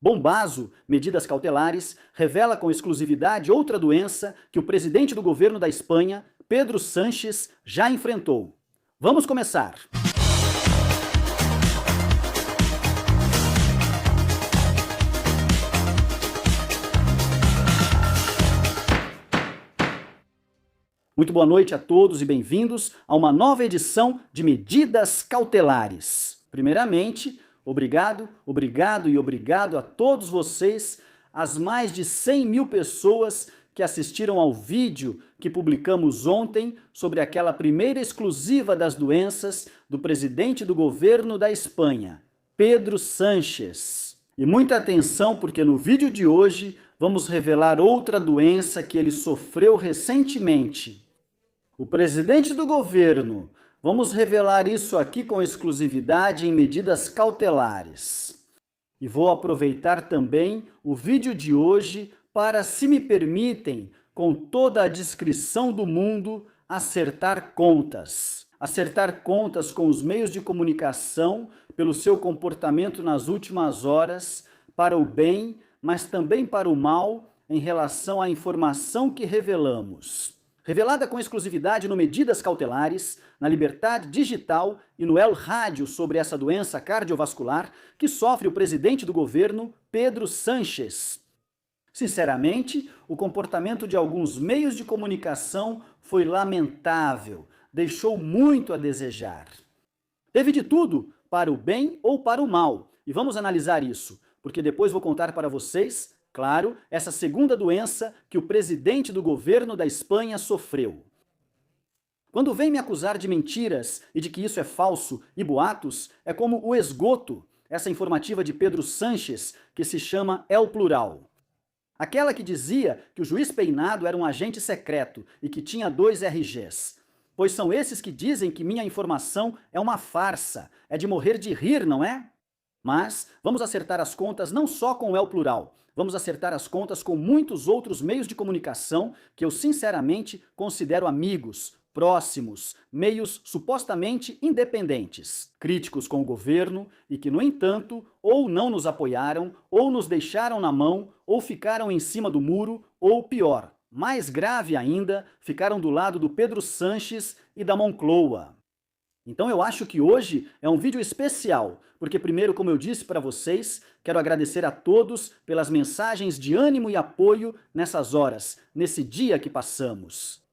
Bombazo, medidas cautelares, revela com exclusividade outra doença que o presidente do governo da Espanha, Pedro Sánchez, já enfrentou. Vamos começar! Muito boa noite a todos e bem-vindos a uma nova edição de Medidas Cautelares. Primeiramente, obrigado a todos vocês, as mais de 100 mil pessoas que assistiram ao vídeo que publicamos ontem sobre aquela primeira exclusiva das doenças do presidente do governo da Espanha, Pedro Sánchez. E muita atenção porque no vídeo de hoje vamos revelar outra doença que ele sofreu recentemente. O presidente do governo, vamos revelar isso aqui com exclusividade em medidas cautelares. E vou aproveitar também o vídeo de hoje para, se me permitem, com toda a discrição do mundo, acertar contas. Acertar contas com os meios de comunicação pelo seu comportamento nas últimas horas, para o bem, mas também para o mal, em relação à informação que revelamos. Revelada com exclusividade no Medidas Cautelares, na Liberdade Digital e no El Rádio sobre essa doença cardiovascular que sofre o presidente do governo, Pedro Sánchez. Sinceramente, o comportamento de alguns meios de comunicação foi lamentável, deixou muito a desejar. Teve de tudo, para o bem ou para o mal, e vamos analisar isso, porque depois vou contar para vocês, claro, essa segunda doença que o presidente do governo da Espanha sofreu. Quando vem me acusar de mentiras e de que isso é falso e boatos, é como o esgoto, essa informativa de Pedro Sánchez, que se chama El Plural. Aquela que dizia que o juiz Peinado era um agente secreto e que tinha 2 RGs. Pois são esses que dizem que minha informação é uma farsa, é de morrer de rir, não é? Mas vamos acertar as contas não só com o El Plural, vamos acertar as contas com muitos outros meios de comunicação que eu sinceramente considero amigos, próximos, meios supostamente independentes, críticos com o governo e que, no entanto, ou não nos apoiaram, ou nos deixaram na mão, ou ficaram em cima do muro, ou pior, mais grave ainda, ficaram do lado do Pedro Sánchez e da Moncloa. Então eu acho que hoje é um vídeo especial, porque primeiro, como eu disse para vocês, quero agradecer a todos pelas mensagens de ânimo e apoio nessas horas, nesse dia que passamos.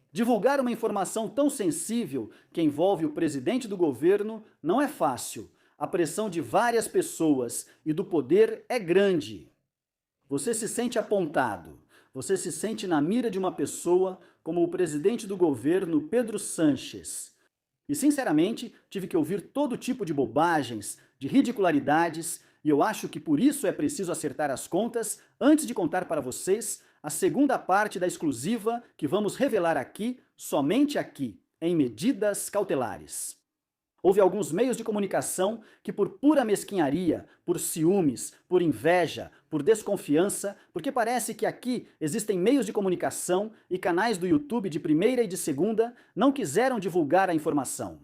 Divulgar uma informação tão sensível que envolve o presidente do governo não é fácil. A pressão de várias pessoas e do poder é grande. Você se sente apontado, você se sente na mira de uma pessoa como o presidente do governo, Pedro Sánchez. E, sinceramente, tive que ouvir todo tipo de bobagens, de ridicularidades, e eu acho que por isso é preciso acertar as contas antes de contar para vocês a segunda parte da exclusiva que vamos revelar aqui, somente aqui, em Medidas Cautelares. Houve alguns meios de comunicação que, por pura mesquinharia, por ciúmes, por inveja, por desconfiança, porque parece que aqui existem meios de comunicação e canais do YouTube de primeira e de segunda, não quiseram divulgar a informação.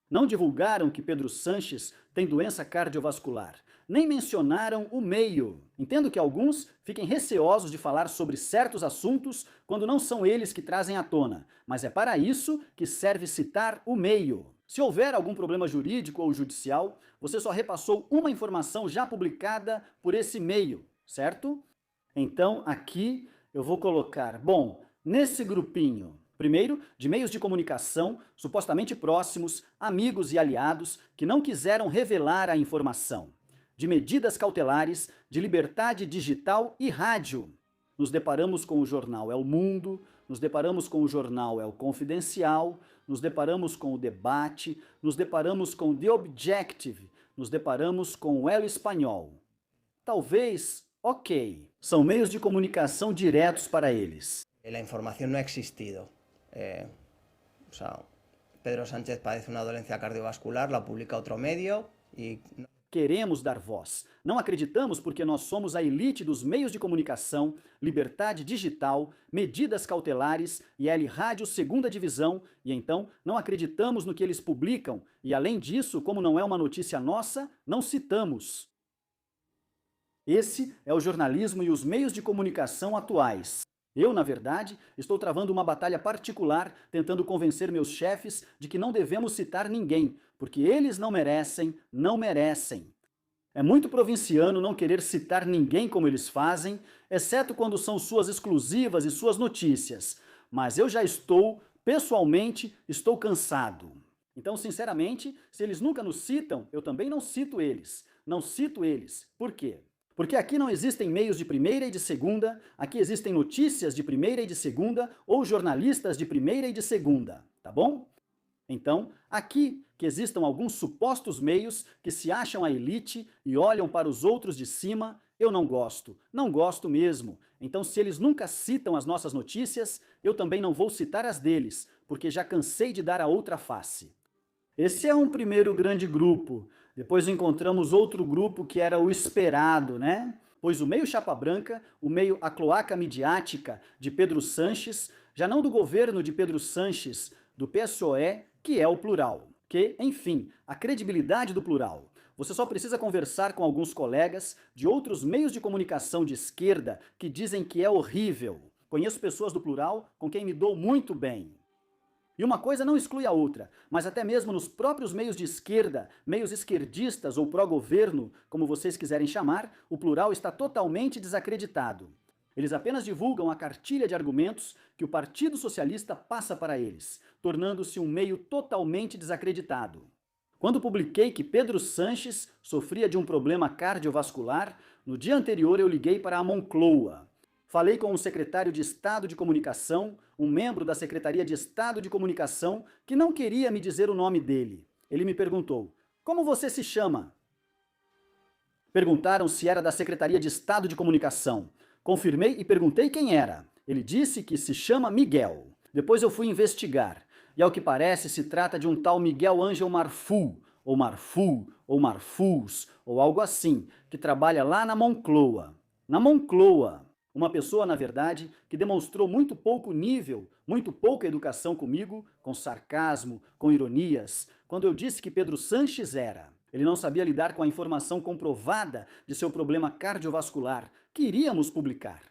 Não divulgaram que Pedro Sánchez tem doença cardiovascular, nem mencionaram o meio. Entendo que alguns fiquem receosos de falar sobre certos assuntos quando não são eles que trazem à tona, mas é para isso que serve citar o meio. Se houver algum problema jurídico ou judicial, você só repassou uma informação já publicada por esse meio, certo? Então aqui eu vou colocar, bom, nesse grupinho, primeiro, de meios de comunicação supostamente próximos, amigos e aliados que não quiseram revelar a informação. De medidas cautelares, de liberdade digital e rádio. Nos deparamos com o jornal El Mundo, nos deparamos com o jornal El Confidencial, nos deparamos com o Debate, nos deparamos com The Objective, nos deparamos com o El Espanhol. Talvez, ok, são meios de comunicação diretos para eles. La información no ha existido. Pedro Sánchez padece una dolencia cardiovascular, la publica otro medio y... Queremos dar voz. Não acreditamos porque nós somos a elite dos meios de comunicação, Liberdade Digital, Medidas Cautelares e L Rádio Segunda Divisão, e então não acreditamos no que eles publicam, e além disso, como não é uma notícia nossa, não citamos. Esse é o jornalismo e os meios de comunicação atuais. Eu, na verdade, estou travando uma batalha particular tentando convencer meus chefes de que não devemos citar ninguém, porque eles não merecem, não merecem. É muito provinciano não querer citar ninguém como eles fazem, exceto quando são suas exclusivas e suas notícias. Mas eu já estou, pessoalmente, estou cansado. Então, sinceramente, se eles nunca nos citam, eu também não cito eles. Não cito eles. Por quê? Porque aqui não existem meios de primeira e de segunda, aqui existem notícias de primeira e de segunda, ou jornalistas de primeira e de segunda, tá bom? Então, aqui que existam alguns supostos meios que se acham a elite e olham para os outros de cima, eu não gosto, não gosto mesmo. Então, se eles nunca citam as nossas notícias, eu também não vou citar as deles, porque já cansei de dar a outra face. Esse é um primeiro grande grupo. Depois encontramos outro grupo que era o esperado, né? Pois o meio chapa branca, o meio a cloaca midiática de Pedro Sanches, já não do governo de Pedro Sanches, do PSOE, que é o plural. Que, enfim, a credibilidade do plural. Você só precisa conversar com alguns colegas de outros meios de comunicação de esquerda que dizem que é horrível. Conheço pessoas do plural com quem me dou muito bem. E uma coisa não exclui a outra, mas até mesmo nos próprios meios de esquerda, meios esquerdistas ou pró-governo, como vocês quiserem chamar, o plural está totalmente desacreditado. Eles apenas divulgam a cartilha de argumentos que o Partido Socialista passa para eles, tornando-se um meio totalmente desacreditado. Quando publiquei que Pedro Sanches sofria de um problema cardiovascular, no dia anterior eu liguei para a Moncloa. Falei com o secretário de Estado de Comunicação, um membro da Secretaria de Estado de Comunicação, que não queria me dizer o nome dele. Ele me perguntou: "Como você se chama?" Perguntaram se era da Secretaria de Estado de Comunicação. Confirmei e perguntei quem era. Ele disse que se chama Miguel. Depois eu fui investigar. E ao que parece se trata de um tal Miguel Ângel Marful, ou Marful, ou Marfuls, ou algo assim, que trabalha lá na Moncloa. Na Moncloa. Uma pessoa, na verdade, que demonstrou muito pouco nível, muito pouca educação comigo, com sarcasmo, com ironias, quando eu disse que Pedro Sanches era. Ele não sabia lidar com a informação comprovada de seu problema cardiovascular, que iríamos publicar.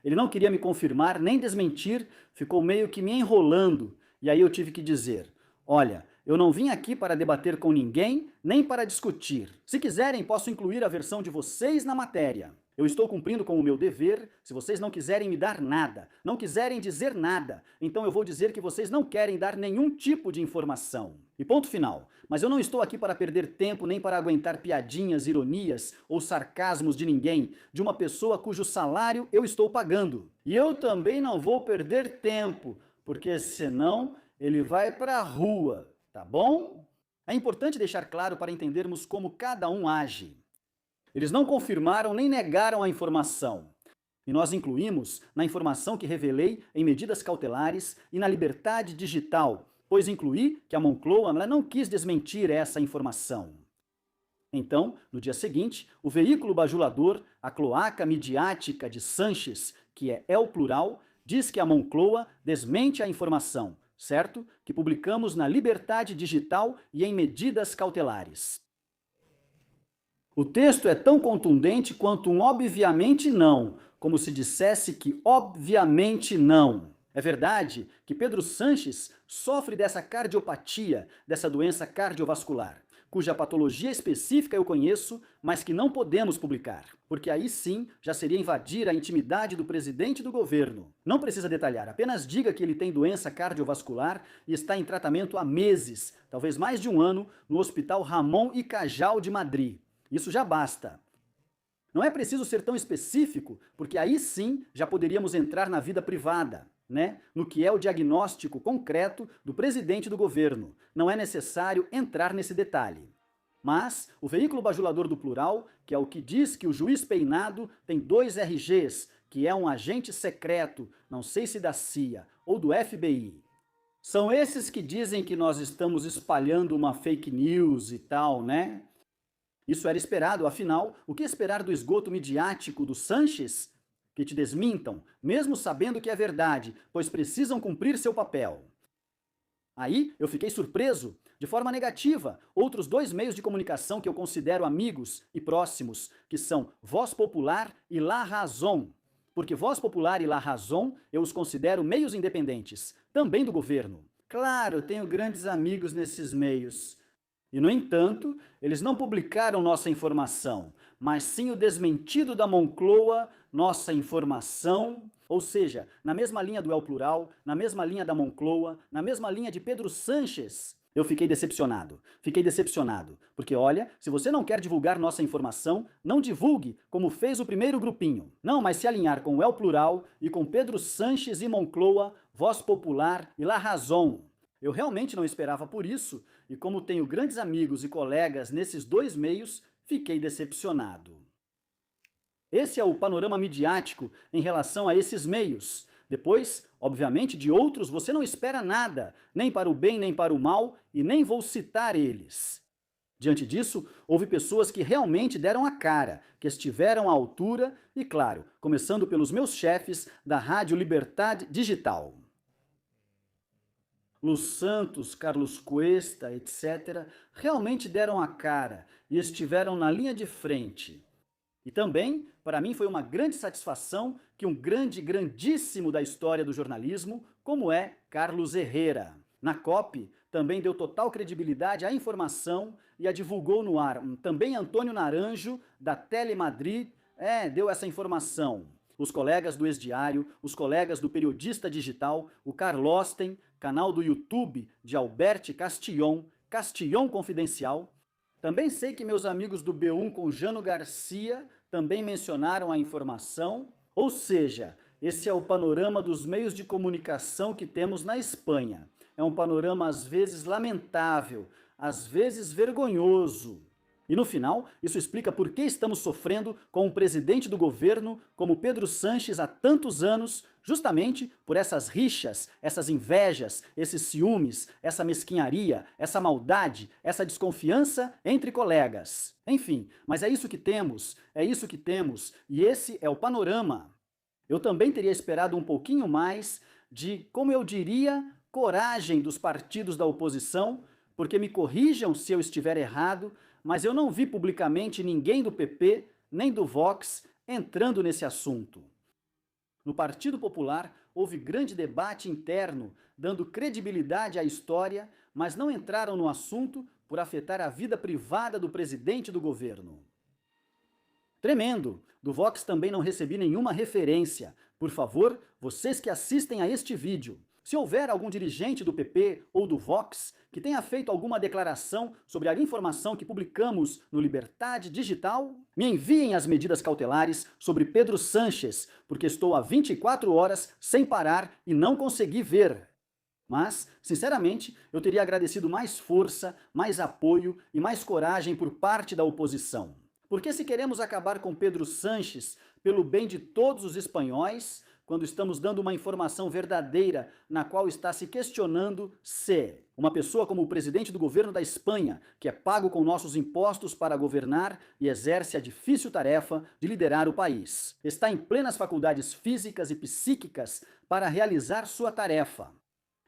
Ele não queria me confirmar nem desmentir, ficou meio que me enrolando, e aí eu tive que dizer: "Olha, eu não vim aqui para debater com ninguém, nem para discutir. Se quiserem, posso incluir a versão de vocês na matéria. Eu estou cumprindo com o meu dever. Se vocês não quiserem me dar nada, não quiserem dizer nada, então eu vou dizer que vocês não querem dar nenhum tipo de informação. E ponto final. Mas eu não estou aqui para perder tempo nem para aguentar piadinhas, ironias ou sarcasmos de ninguém, de uma pessoa cujo salário eu estou pagando. E eu também não vou perder tempo, porque senão ele vai para a rua, tá bom?" É importante deixar claro para entendermos como cada um age. Eles não confirmaram nem negaram a informação. E nós incluímos na informação que revelei em medidas cautelares e na liberdade digital, pois incluí que a Moncloa não quis desmentir essa informação. Então, no dia seguinte, o veículo bajulador, a cloaca midiática de Sanches, que é o plural, diz que a Moncloa desmente a informação, certo? Que publicamos na liberdade digital e em medidas cautelares. O texto é tão contundente quanto um obviamente não, como se dissesse que obviamente não. É verdade que Pedro Sanches sofre dessa cardiopatia, dessa doença cardiovascular, cuja patologia específica eu conheço, mas que não podemos publicar, porque aí sim já seria invadir a intimidade do presidente do governo. Não precisa detalhar, apenas diga que ele tem doença cardiovascular e está em tratamento há meses, talvez mais de um ano, no Hospital Ramon y Cajal de Madrid. Isso já basta. Não é preciso ser tão específico, porque aí sim já poderíamos entrar na vida privada, né? No que é o diagnóstico concreto do presidente do governo. Não é necessário entrar nesse detalhe. Mas o veículo bajulador do plural, que é o que diz que o juiz Peinado tem 2 RGs, que é um agente secreto, não sei se da CIA ou do FBI. São esses que dizem que nós estamos espalhando uma fake news e tal, né? Isso era esperado, afinal, o que esperar do esgoto midiático do Sanches? Que te desmintam, mesmo sabendo que é verdade, pois precisam cumprir seu papel. Aí eu fiquei surpreso, de forma negativa outros dois meios de comunicação que eu considero amigos e próximos, que são Voz Popular e La Razón. Porque Voz Popular e La Razón eu os considero meios independentes, também do governo. Claro, tenho grandes amigos nesses meios. E, no entanto, eles não publicaram nossa informação, mas sim o desmentido da Moncloa, nossa informação, ou seja, na mesma linha do El Plural, na mesma linha da Moncloa, na mesma linha de Pedro Sánchez. Eu fiquei decepcionado, porque olha, se você não quer divulgar nossa informação, não divulgue, como fez o primeiro grupinho. Não, mas se alinhar com o El Plural e com Pedro Sánchez e Moncloa, Voz Popular e La Razón. Eu realmente não esperava por isso, e como tenho grandes amigos e colegas nesses dois meios, fiquei decepcionado. Esse é o panorama midiático em relação a esses meios. Depois, obviamente, de outros você não espera nada, nem para o bem nem para o mal, e nem vou citar eles. Diante disso, houve pessoas que realmente deram a cara, que estiveram à altura, e claro, começando pelos meus chefes da Rádio Libertad Digital. Los Santos, Carlos Cuesta, etc., realmente deram a cara e estiveram na linha de frente. E também, para mim, foi uma grande satisfação que um grandíssimo da história do jornalismo, como é Carlos Herrera. Na COP, também deu total credibilidade à informação e a divulgou no ar. Também Antônio Naranjo, da Telemadrid, deu essa informação. Os colegas do Ex-Diário, os colegas do Periodista Digital, o Carlosten, canal do YouTube de Albert Castillon, Castillon Confidencial. Também sei que meus amigos do B1 com Jano Garcia também mencionaram a informação. Ou seja, esse é o panorama dos meios de comunicação que temos na Espanha. É um panorama às vezes lamentável, às vezes vergonhoso. E no final, isso explica por que estamos sofrendo com um presidente do governo como Pedro Sánchez há tantos anos, justamente por essas rixas, essas invejas, esses ciúmes, essa mesquinharia, essa maldade, essa desconfiança entre colegas. Enfim, mas é isso que temos, e esse é o panorama. Eu também teria esperado um pouquinho mais de, como eu diria, coragem dos partidos da oposição, porque me corrijam se eu estiver errado, mas eu não vi publicamente ninguém do PP, nem do Vox, entrando nesse assunto. No Partido Popular, houve grande debate interno, dando credibilidade à história, mas não entraram no assunto por afetar a vida privada do presidente do governo. Tremendo! Do Vox também não recebi nenhuma referência. Por favor, vocês que assistem a este vídeo, se houver algum dirigente do PP ou do Vox que tenha feito alguma declaração sobre a informação que publicamos no Libertad Digital, me enviem as medidas cautelares sobre Pedro Sánchez, porque estou há 24 horas sem parar e não consegui ver. Mas, sinceramente, eu teria agradecido mais força, mais apoio e mais coragem por parte da oposição. Porque se queremos acabar com Pedro Sánchez pelo bem de todos os espanhóis, quando estamos dando uma informação verdadeira na qual está se questionando se uma pessoa como o presidente do governo da Espanha, que é pago com nossos impostos para governar e exerce a difícil tarefa de liderar o país, está em plenas faculdades físicas e psíquicas para realizar sua tarefa.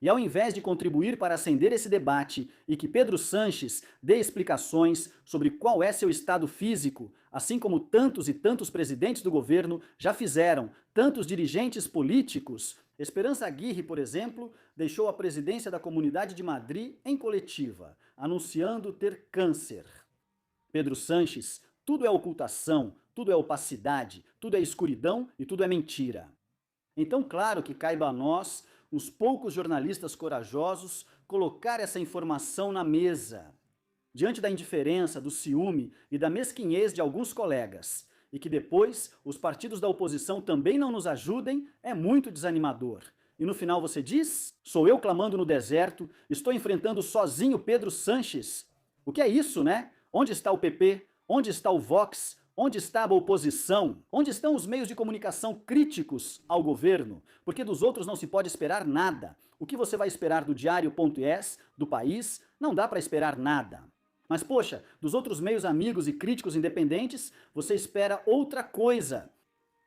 E ao invés de contribuir para acender esse debate e que Pedro Sánchez dê explicações sobre qual é seu estado físico, assim como tantos e tantos presidentes do governo já fizeram, tantos dirigentes políticos, Esperança Aguirre, por exemplo, deixou a presidência da Comunidade de Madrid em coletiva, anunciando ter câncer. Pedro Sánchez, tudo é ocultação, tudo é opacidade, tudo é escuridão e tudo é mentira. Então, claro que caiba a nós, uns poucos jornalistas corajosos, colocar essa informação na mesa, diante da indiferença, do ciúme e da mesquinhez de alguns colegas, e que depois os partidos da oposição também não nos ajudem, é muito desanimador. E no final você diz, sou eu clamando no deserto, estou enfrentando sozinho Pedro Sánchez. O que é isso, né? Onde está o PP? Onde está o Vox? Onde está a oposição? Onde estão os meios de comunicação críticos ao governo? Porque dos outros não se pode esperar nada. O que você vai esperar do Diário.es, do País? Não dá para esperar nada. Mas, poxa, dos outros meios amigos e críticos independentes, você espera outra coisa.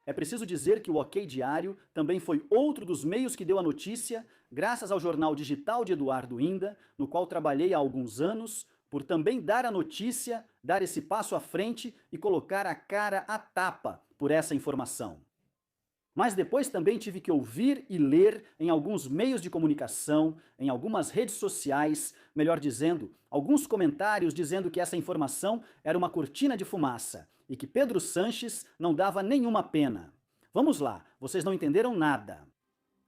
É preciso dizer que o OK Diário também foi outro dos meios que deu a notícia, graças ao jornal digital de Eduardo Inda, no qual trabalhei há alguns anos, por também dar a notícia, dar esse passo à frente e colocar a cara à tapa por essa informação. Mas depois também tive que ouvir e ler em alguns meios de comunicação, em algumas redes sociais, melhor dizendo, alguns comentários dizendo que essa informação era uma cortina de fumaça e que Pedro Sanches não dava nenhuma pena. Vamos lá, vocês não entenderam nada.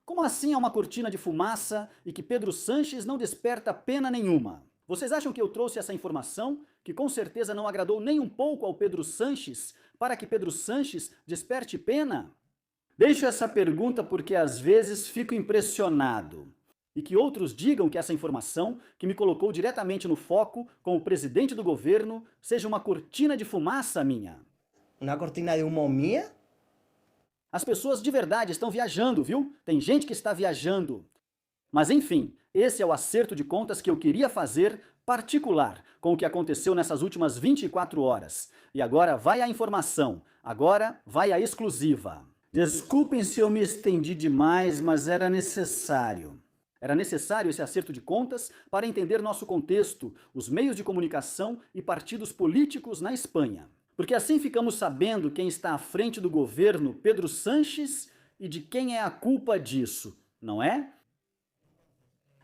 Como assim é uma cortina de fumaça e que Pedro Sanches não desperta pena nenhuma? Vocês acham que eu trouxe essa informação, que com certeza não agradou nem um pouco ao Pedro Sanches, para que Pedro Sanches desperte pena? Deixo essa pergunta porque às vezes fico impressionado. E que outros digam que essa informação, que me colocou diretamente no foco com o presidente do governo, seja uma cortina de fumaça minha. Uma cortina de humo minha? As pessoas de verdade estão viajando, viu? Tem gente que está viajando. Mas enfim, esse é o acerto de contas que eu queria fazer, particular, com o que aconteceu nessas últimas 24 horas. E agora vai a informação, agora vai a exclusiva. Desculpem se eu me estendi demais, mas era necessário. Era necessário esse acerto de contas para entender nosso contexto, os meios de comunicação e partidos políticos na Espanha. Porque assim ficamos sabendo quem está à frente do governo, Pedro Sanches, e de quem é a culpa disso, não é?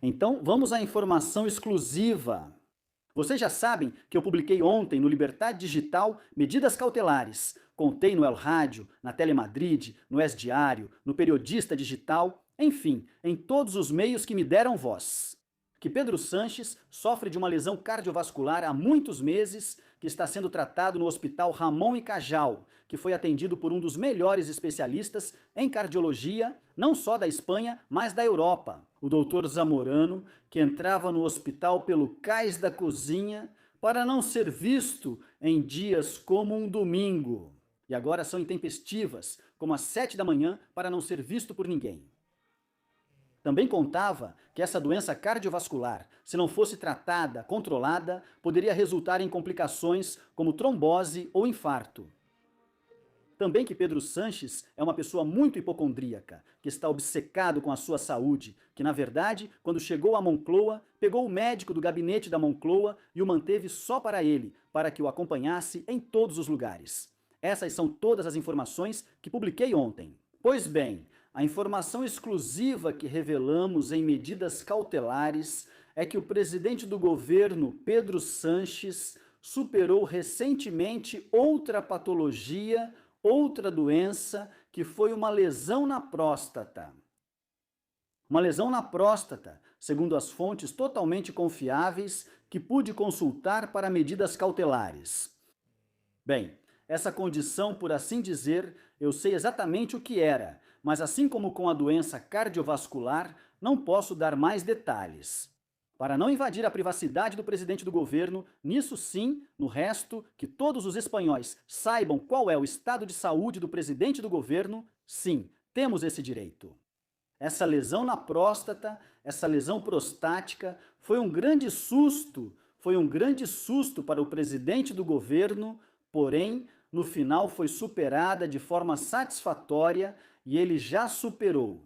Então vamos à informação exclusiva. Vocês já sabem que eu publiquei ontem no Liberdade Digital medidas cautelares. Contei no El Rádio, na Telemadrid, no Es Diário, no Periodista Digital, enfim, em todos os meios que me deram voz. Que Pedro Sanches sofre de uma lesão cardiovascular há muitos meses, que está sendo tratado no Hospital Ramon y Cajal, que foi atendido por um dos melhores especialistas em cardiologia, não só da Espanha, mas da Europa, o Dr. Zamorano, que entrava no hospital pelo cais da cozinha para não ser visto em dias como um domingo. E agora são intempestivas, como às 7 da manhã, para não ser visto por ninguém. Também contava que essa doença cardiovascular, se não fosse tratada, controlada, poderia resultar em complicações como trombose ou infarto. Também que Pedro Sanches é uma pessoa muito hipocondríaca, que está obcecado com a sua saúde, que na verdade, quando chegou a Moncloa, pegou o médico do gabinete da Moncloa e o manteve só para ele, para que o acompanhasse em todos os lugares. Essas são todas as informações que publiquei ontem. Pois bem, a informação exclusiva que revelamos em medidas cautelares é que o presidente do governo, Pedro Sanches, superou recentemente outra patologia, outra doença, que foi uma lesão na próstata. Uma lesão na próstata, segundo as fontes totalmente confiáveis que pude consultar para medidas cautelares. Bem, essa condição, por assim dizer, eu sei exatamente o que era, mas assim como com a doença cardiovascular, não posso dar mais detalhes. Para não invadir a privacidade do presidente do governo, nisso sim, no resto, que todos os espanhóis saibam qual é o estado de saúde do presidente do governo, sim, temos esse direito. Essa lesão na próstata, essa lesão prostática, foi um grande susto para o presidente do governo, porém, no final foi superada de forma satisfatória e ele já superou.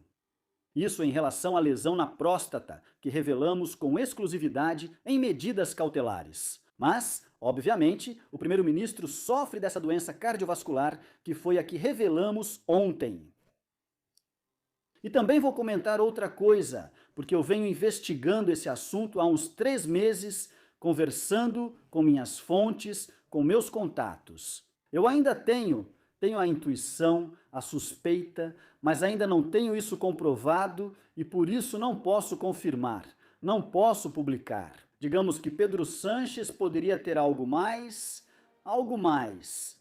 Isso em relação à lesão na próstata, que revelamos com exclusividade em medidas cautelares. Mas, obviamente, o primeiro-ministro sofre dessa doença cardiovascular, que foi a que revelamos ontem. E também vou comentar outra coisa, porque eu venho investigando esse assunto há uns 3 meses, conversando com minhas fontes, com meus contatos. Eu ainda tenho a intuição, a suspeita, mas ainda não tenho isso comprovado e por isso não posso confirmar, não posso publicar. Digamos que Pedro Sanches poderia ter algo mais,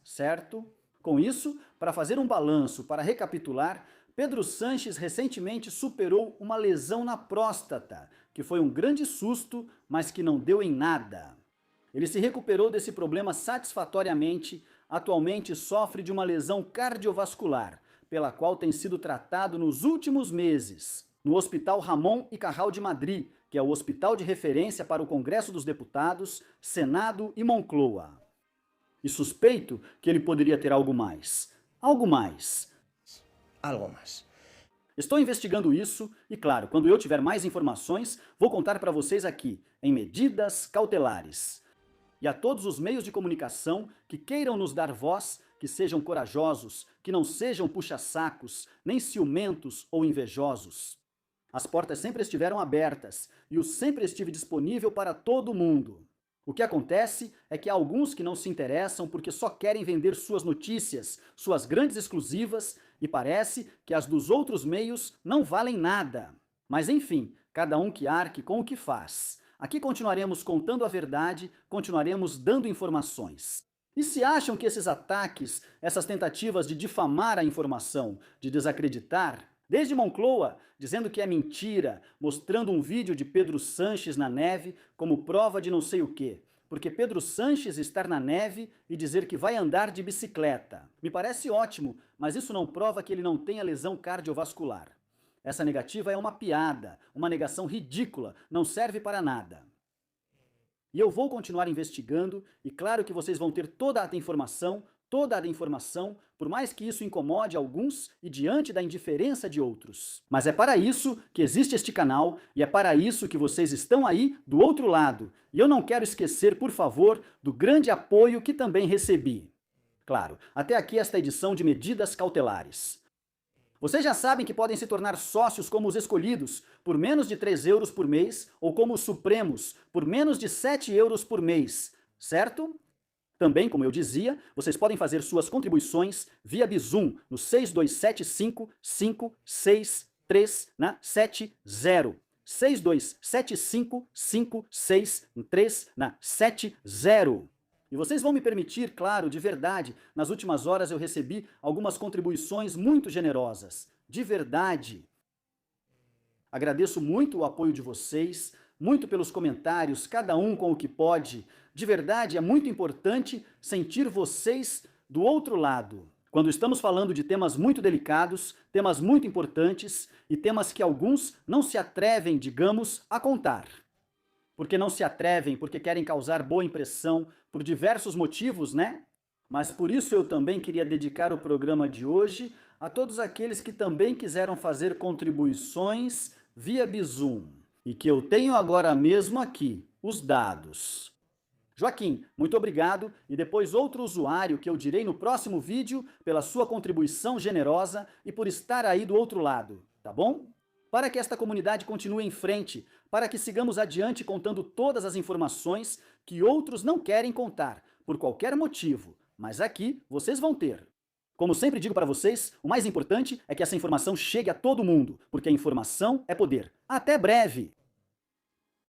certo? Com isso, para fazer um balanço, para recapitular, Pedro Sanches recentemente superou uma lesão na próstata, que foi um grande susto, mas que não deu em nada. Ele se recuperou desse problema satisfatoriamente, atualmente sofre de uma lesão cardiovascular, pela qual tem sido tratado nos últimos meses, no Hospital Ramon y Cajal de Madrid, que é o hospital de referência para o Congresso dos Deputados, Senado e Moncloa. E suspeito que ele poderia ter algo mais, algo más. Estou investigando isso e, claro, quando eu tiver mais informações, vou contar para vocês aqui, em Medidas Cautelares. E a todos os meios de comunicação que queiram nos dar voz, que sejam corajosos, que não sejam puxa-sacos, nem ciumentos ou invejosos. As portas sempre estiveram abertas e eu sempre estive disponível para todo mundo. O que acontece é que há alguns que não se interessam porque só querem vender suas notícias, suas grandes exclusivas, e parece que as dos outros meios não valem nada. Mas enfim, cada um que arque com o que faz. Aqui continuaremos contando a verdade, continuaremos dando informações. E se acham que esses ataques, essas tentativas de difamar a informação, de desacreditar, desde Moncloa, dizendo que é mentira, mostrando um vídeo de Pedro Sanches na neve como prova de não sei o quê, porque Pedro Sanches estar na neve e dizer que vai andar de bicicleta. Me parece ótimo, mas isso não prova que ele não tenha lesão cardiovascular. Essa negativa é uma piada, uma negação ridícula, não serve para nada. E eu vou continuar investigando, e claro que vocês vão ter toda a informação, por mais que isso incomode alguns e diante da indiferença de outros. Mas é para isso que existe este canal, e é para isso que vocês estão aí do outro lado. E eu não quero esquecer, por favor, do grande apoio que também recebi. Claro, até aqui esta edição de Medidas Cautelares. Vocês já sabem que podem se tornar sócios como os escolhidos, por menos de 3 euros por mês, ou como os supremos, por menos de 7 euros por mês, certo? Também, como eu dizia, vocês podem fazer suas contribuições via Bizum no 6275-563 na 70. 6275-563 na 70. E vocês vão me permitir, claro, de verdade, nas últimas horas eu recebi algumas contribuições muito generosas. De verdade. Agradeço muito o apoio de vocês, muito pelos comentários, cada um com o que pode. De verdade, é muito importante sentir vocês do outro lado. Quando estamos falando de temas muito delicados, temas muito importantes e temas que alguns não se atrevem, digamos, a contar. Porque não se atrevem, porque querem causar boa impressão, por diversos motivos, né? Mas por isso eu também queria dedicar o programa de hoje a todos aqueles que também quiseram fazer contribuições via Bizum. E que eu tenho agora mesmo aqui, os dados. Joaquim, muito obrigado, e depois outro usuário que eu direi no próximo vídeo pela sua contribuição generosa e por estar aí do outro lado, tá bom? Para que esta comunidade continue em frente, para que sigamos adiante contando todas as informações que outros não querem contar, por qualquer motivo, mas aqui vocês vão ter. Como sempre digo para vocês, o mais importante é que essa informação chegue a todo mundo, porque a informação é poder. Até breve!